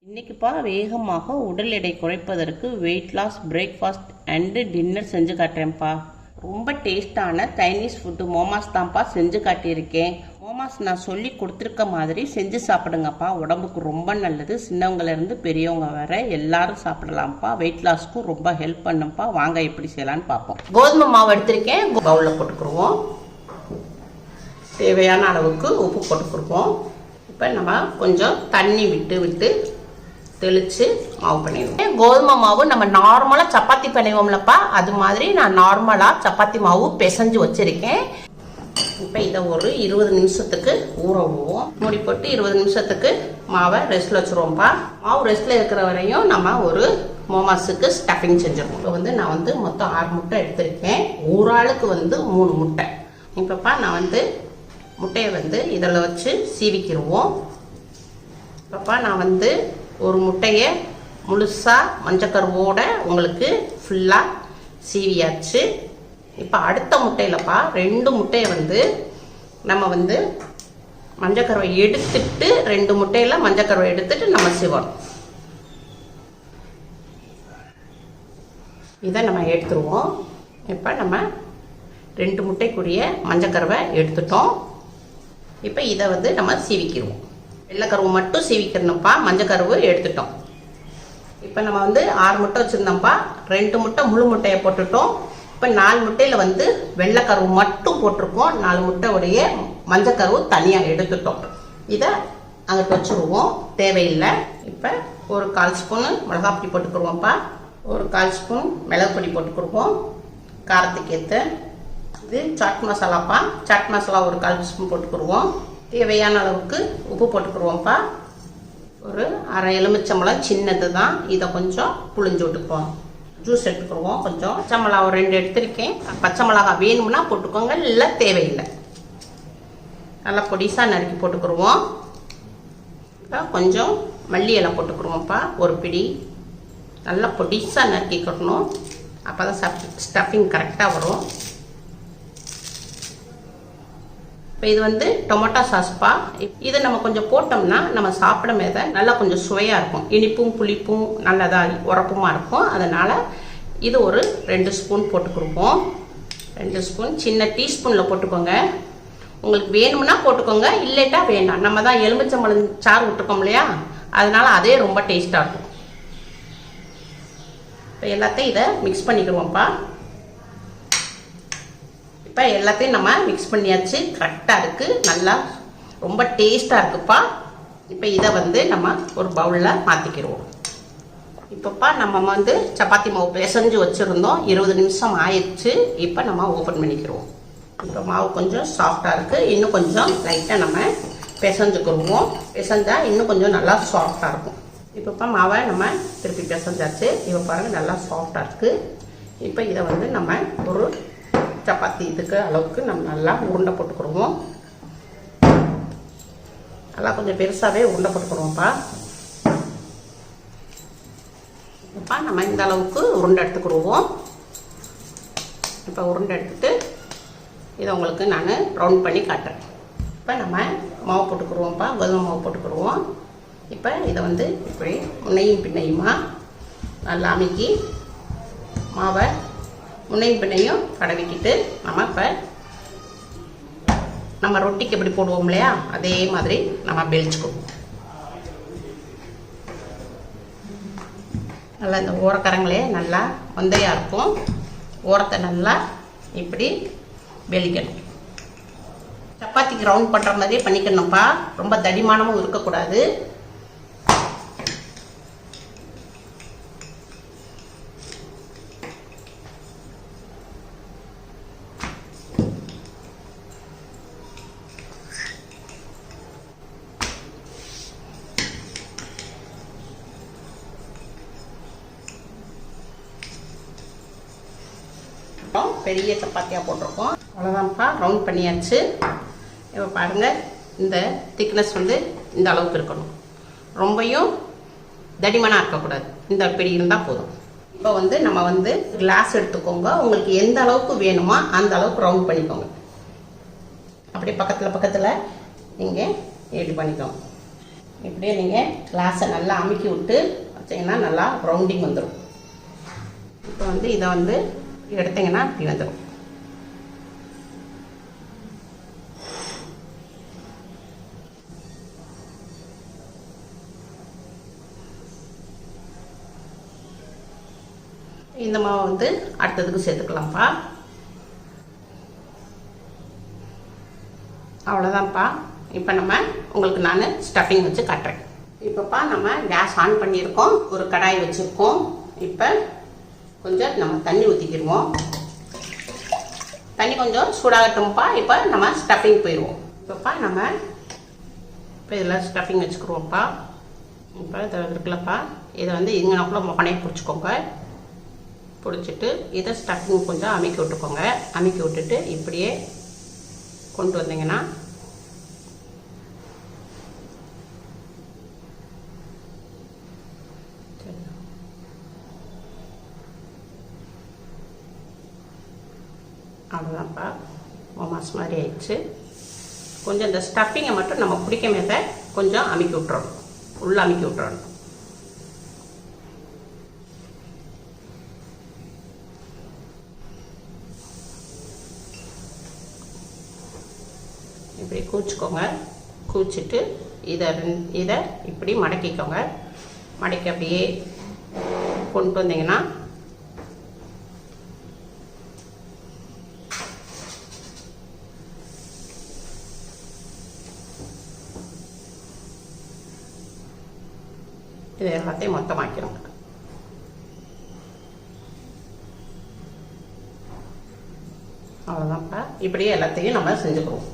இன்னைக்குப்பா வேகமாக உடல் எடை குறைப்பதற்கு weight loss breakfast and dinner செஞ்சு காட்டுறேன்ப்பா. ரொம்ப டேஸ்டான சைனீஸ் ஃபுட்டு மோமாஸ் தான்ப்பா செஞ்சு காட்டியிருக்கேன். மோமாஸ் நான் சொல்லி கொடுத்துருக்க மாதிரி செஞ்சு சாப்பிடுங்கப்பா. உடம்புக்கு ரொம்ப நல்லது. சின்னவங்கலேருந்து பெரியவங்க வர எல்லாரும் சாப்பிடலாம்ப்பா. வெயிட் லாஸ்க்கும் ரொம்ப ஹெல்ப் பண்ணும்ப்பா. வாங்க எப்படி செய்யலான்னு பார்ப்போம். கோதுமை மாவு எடுத்திருக்கேன், பவுலில் போட்டுக்குருவோம். தேவையான அளவுக்கு உப்பு போட்டுக்குருவோம். இப்போ நம்ம கொஞ்சம் தண்ணி விட்டு தெளித்து மாவு பண்ணிடுவோம். கோதுமை மாவு நம்ம நார்மலாக சப்பாத்தி பண்ணிவோம்லப்பா, அது மாதிரி நான் நார்மலாக சப்பாத்தி மாவு பிசைஞ்சு வச்சுருக்கேன். இப்போ இதை ஒரு 20 நிமிஷத்துக்கு ஊற விடுவோம். மூடி போட்டு 20 நிமிஷத்துக்கு மாவை ரெஸ்ட்டில் வச்சுருவோம்ப்பா. மாவு ரெஸ்ட்டில் இருக்கிற வரையும் நம்ம ஒரு மோமாஸுக்கு ஸ்டஃபிங் செஞ்சிருவோம். இப்போ நான் மொத்தம் 6 முட்டை எடுத்திருக்கேன். ஒரு ஆளுக்கு 3 முட்டை. இப்போப்பா நான் முட்டையை இதில் வச்சு சீவிக்கிடுவோம். இப்போப்பா நான் ஒரு முட்டையை முழுசாக மஞ்சக்கருவோட உங்களுக்கு ஃபுல்லாக சீவியாச்சு. இப்போ அடுத்த முட்டையிலப்பா 2 முட்டையை நம்ம மஞ்சக்கருவை எடுத்துட்டு 2 முட்டையில் மஞ்சக்கருவை எடுத்துட்டு நம்ம சீவணும். இதை நம்ம எடுத்துருவோம். இப்போ நம்ம 2 முட்டைக்குரிய மஞ்சக்கருவை எடுத்துட்டோம். இப்போ இதை நம்ம சீவிக்கிடுவோம். வெள்ளைக்கருவு மட்டும் சீவிக்கிறணும்ப்பா, மஞ்சக்கருவு எடுத்துட்டோம். இப்போ நம்ம 6 முட்டை வச்சுருந்தோம்ப்பா. 2 முட்டை முழு முட்டையை போட்டுட்டோம். இப்போ 4 முட்டையில் வெள்ளைக்கருவு மட்டும் போட்டிருக்கோம். 4 முட்டையுடைய மஞ்சக்கருவு தனியாக எடுத்துட்டோம். இதை அங்கிட்டு வச்சுருவோம், தேவையில்லை. இப்போ ஒரு 1/4 ஸ்பூனு மிளகாப்பொடி போட்டுக்குருவோம்ப்பா. ஒரு 1/4 ஸ்பூன் மிளகு பொடி போட்டுக்குருவோம் காரத்துக்கு ஏற்ற. இது சாட் மசாலாப்பா. சாட் மசாலா ஒரு 1/4 ஸ்பூன் போட்டுக்குருவோம். தேவையான அளவுக்கு உப்பு போட்டுக்குருவோம்ப்பா. ஒரு அரை எலுமிச்சம்பழம் சின்னது தான், இதை கொஞ்சம் புளிஞ்சு விட்டுக்குவோம். ஜூஸ் எடுத்துக்குருவோம். கொஞ்சம் பச்சை மிளகா ஒரு 2 எடுத்திருக்கேன். பச்சை மிளகா வேணும்னா போட்டுக்கோங்க, இல்லை தேவையில்லை. நல்லா பொடிசாக நறுக்கி போட்டுக்குருவோம். கொஞ்சம் மல்லி இலை போட்டுக்குருவோம்ப்பா, ஒரு பிடி. நல்லா பொடிசாக நறுக்கிக்கணும், அப்போ தான் ஸ்டஃபிங் கரெக்டாக வரும். இப்போ இது டொமேட்டோ சாஸ்ப்பா. இதை நம்ம கொஞ்சம் போட்டோம்னா நம்ம சாப்பிடும் போது நல்லா கொஞ்சம் சுவையாக இருக்கும். இனிப்பும் புளிப்பும் நல்லதாக உரப்புமா இருக்கும். அதனால் இது ஒரு 2 ஸ்பூன் போட்டுக்குருப்போம். 2 ஸ்பூன் சின்ன டீஸ்பூனில் போட்டுக்கோங்க. உங்களுக்கு வேணும்னா போட்டுக்கோங்க, இல்லைட்டா வேண்டாம். நம்ம தான் எலுமிச்சம்பழம் சாறு விட்டுருக்கோம் இல்லையா, அதனால் அதே ரொம்ப டேஸ்ட்டாக இருக்கும். இப்போ எல்லாத்தையும் இதை மிக்ஸ் பண்ணிக்கிடுவோம்ப்பா. இப்போ எல்லாத்தையும் நம்ம மிக்ஸ் பண்ணியாச்சு. கரெக்டாக இருக்குது, நல்லா ரொம்ப டேஸ்ட்டாக இருக்குப்பா. இப்போ இதை நம்ம ஒரு பவுலில் மாற்றிக்கிடுவோம். இப்போப்பா நம்ம சப்பாத்தி மாவு பிசைஞ்சு வச்சுருந்தோம். 20 நிமிஷம் ஆயிடுச்சு. இப்போ நம்ம ஓப்பன் பண்ணிக்கிடுவோம். இப்போ மாவு கொஞ்சம் சாஃப்டாக இருக்குது. இன்னும் கொஞ்சம் லைட்டாக நம்ம பிசைஞ்சுக்கிடுவோம். பிசைஞ்சால் இன்னும் கொஞ்சம் நல்லா சாஃப்டாக இருக்கும். இப்போப்பா மாவை நம்ம திருப்பி பிசைஞ்சாச்சு. இப்போ பாருங்கள் நல்லா சாஃப்டாக இருக்குது. இப்போ இதை நம்ம ஒரு சப்பாத்தி இதுக்கு அளவுக்கு நம்ம நல்லா உருண்டை போட்டுக்கிடுவோம். நல்லா கொஞ்சம் பெருசாகவே உருண்டை போட்டுக்கிடுவோம்ப்பா. இப்போ நம்ம இந்த அளவுக்கு உருண்டை எடுத்துக்கிடுவோம். இப்போ உருண்டை எடுத்துட்டு இதை உங்களுக்கு நான் ரவுண்ட் பண்ணி காட்டுறேன். இப்போ நம்ம மாவு போட்டுக்கிடுவோம்ப்பா, கோதுமை மாவு போட்டுக்கிடுவோம். இப்போ இதை இப்படி முன்னையும் பின்னையுமா நல்லா அமுக்கி மாவை முன்னையும் பின்னையும் கடவிக்கிட்டு இப்போ நம்ம ரொட்டிக்கு எப்படி போடுவோம் இல்லையா, அதே மாதிரி நம்ம பெலிச்சுக்குவோம். நல்லா இந்த ஓரக்கரங்களே நல்லா வந்தையாக இருக்கும். ஓரத்தை நல்லா இப்படி வெளிக்கணும். சப்பாத்திக்கு ரவுண்ட் பண்ணுற மாதிரியே பண்ணிக்கணும்ப்பா. ரொம்ப தடிமானமும் இருக்கக்கூடாது. பெரிய சப்பாத்தியாக போட்டிருக்கோம். அவ்வளோதான்ப்பா, ரவுண்ட் பண்ணியாச்சு. இப்போ பாருங்கள், இந்த திக்னஸ் இந்த அளவுக்கு இருக்கணும். ரொம்பையும் தடிமனாக இருக்கக்கூடாது. இந்த பிடி இருந்தால் போதும். இப்போ நம்ம கிளாஸ் எடுத்துக்கோங்க. உங்களுக்கு எந்த அளவுக்கு வேணுமோ அந்த அளவுக்கு ரவுண்ட் பண்ணிக்கோங்க. அப்படியே பக்கத்தில் நீங்கள் ரெடி பண்ணிக்கோங்க. இப்படியே நீங்கள் கிளாஸை நல்லா அமுக்கி விட்டு வச்சிங்கன்னா நல்லா ரவுண்டிங் வந்துடும். இப்போ வந்து இதை வந்து எடுத்திங்கன்னா இப்படி வந்துடும். இந்த மாவை வந்து அடுத்ததுக்கு சேர்த்துக்கலாம்ப்பா. அவ்வளோதான்ப்பா. இப்போ நம்ம உங்களுக்கு நான் ஸ்டஃபிங் வச்சு காட்டுறேன். இப்போப்பா நம்ம கேஸ் ஆன் பண்ணியிருக்கோம், ஒரு கடாய் வச்சுருக்கோம். இப்போ கொஞ்சம் நம்ம தண்ணி ஊற்றிக்கிடுவோம். தண்ணி கொஞ்சம் சூடாகட்டும்ப்பா. இப்போ நம்ம ஸ்டஃபிங் போயிடுவோம். இப்போப்பா நம்ம இப்போ இதில் ஸ்டஃபிங் வச்சுக்கிடுவோம்ப்பா. இப்போ இதை இருக்குல்லப்பா, இதை வந்து இங்கனக்குள்ள முகனே பிடிச்சிக்கோங்க. பிடிச்சிட்டு இதை ஸ்டஃபிங் கொஞ்சம் அமுக்கி விட்டுக்கோங்க. அமுக்கி விட்டுட்டு இப்படியே கொண்டு வந்தீங்கன்னா அவ்வளோதான்ப்பா. மோமாஸ் மாதிரி ஆயிடுச்சு. கொஞ்சம் இந்த ஸ்டஃபிங்கை மட்டும் நம்ம பிடிக்கமே கொஞ்சம் அமுக்கி விட்டுறணும், உள்ளே அமுக்கி விட்டுறணும். இப்படி கூச்சிக்கோங்க. கூச்சிட்டு இதை இப்படி மடக்கிக்கோங்க. மடக்கி அப்படியே கொண்டு வந்தீங்கன்னா இது எல்லாத்தையும் மொத்தமாக்கிறோங்க. அவ்வளோதான்ப்பா. இப்படியே எல்லாத்தையும் நம்ம செஞ்சுக்கிறோம்.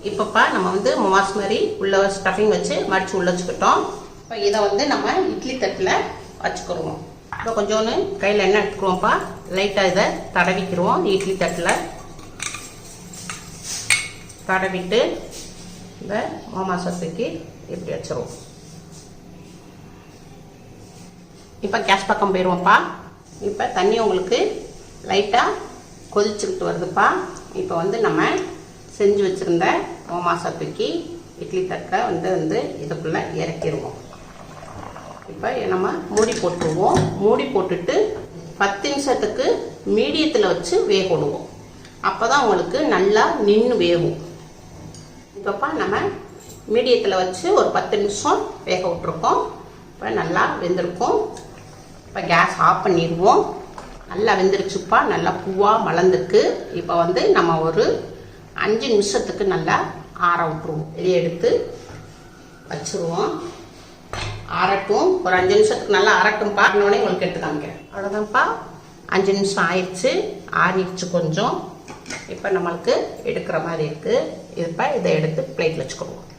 இப்போப்பா நம்ம வந்து மோமாஸ் மாதிரி உள்ள ஸ்டஃபிங் வச்சு மடித்து உள்ள வச்சுக்கிட்டோம். இப்போ இதை வந்து நம்ம இட்லி தட்டில் வச்சுக்கிடுவோம். இப்போ கொஞ்சோன்னு கையில் எண்ணெய் எடுத்துக்குவோம்ப்பா. லைட்டாக இதை தடவிக்கிடுவோம். இட்லி தட்டில் தடவிட்டு இந்த மோமாஸை தூக்கி இப்படி வச்சுருவோம். இப்போ கேஸ் பக்கம் போயிடுவோம்ப்பா. இப்போ தண்ணி உங்களுக்கு லைட்டாக கொதிச்சுக்கிட்டு வருதுப்பா. இப்போ வந்து நம்ம செஞ்சு வச்சுருந்த மோமாஸை தூக்கி இட்லி தட்டை வந்து இதுக்குள்ளே இறக்கிடுவோம். இப்போ நம்ம மூடி போட்டுருவோம். மூடி போட்டுட்டு 10 நிமிஷத்துக்கு மீடியத்தில் வச்சு வேக விடுவோம். அப்போ தான் உங்களுக்கு நல்லா நின்று வேகும். இப்போப்பா நம்ம மீடியத்தில் வச்சு ஒரு 10 நிமிஷம் வேக விட்டுருக்கோம். இப்போ நல்லா வெந்திருக்கும். இப்போ கேஸ் ஆஃப் பண்ணிடுவோம். நல்லா வெந்துருச்சுப்பா. நல்லா பூவாக மலர்ந்துருக்கு. இப்போ வந்து நம்ம ஒரு 5 நிமிஷத்துக்கு நல்லா ஆற விட்டுருவோம். வெளியே எடுத்து வச்சுருவோம். ஆறட்டும். ஒரு 5 நிமிஷத்துக்கு நல்லா ஆறட்டும். பாருனோடனே உங்களுக்கு எடுத்து காமிக்கிறேன். அவ்வளோதான்ப்பா. 5 நிமிஷம் ஆயிடுச்சு. ஆறிடுச்சு கொஞ்சம். இப்போ நம்மளுக்கு எடுக்கிற மாதிரி இருக்குது. இப்போ இதை எடுத்து பிளேட்டில் வச்சுக்கிடுவோம்.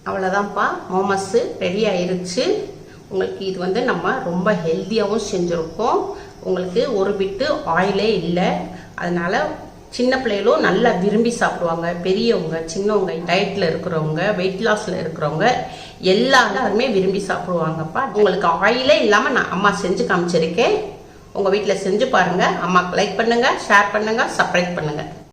அவ்வளோதான்ப்பா. மோமோஸு ரெடி ஆயிருச்சு. உங்களுக்கு இது வந்து நம்ம ரொம்ப ஹெல்த்தியாகவும் செஞ்சுருக்கோம். உங்களுக்கு ஒரு பிட்டு ஆயிலே இல்லை. அதனால் சின்ன பிள்ளைகளும் நல்லா விரும்பி சாப்பிடுவாங்க. பெரியவங்க, சின்னவங்க, டயட்டில் இருக்கிறவங்க, வெயிட் லாஸில் இருக்கிறவங்க எல்லாருமே விரும்பி சாப்பிடுவாங்கப்பா. உங்களுக்கு ஆயிலே இல்லாமல் நான் அம்மா செஞ்சு காமிச்சிருக்கேன். உங்கள் வீட்டில் செஞ்சு பாருங்கள். அம்மாவுக்கு லைக் பண்ணுங்கள், ஷேர் பண்ணுங்கள், சப்ஸ்கிரைப் பண்ணுங்கள்.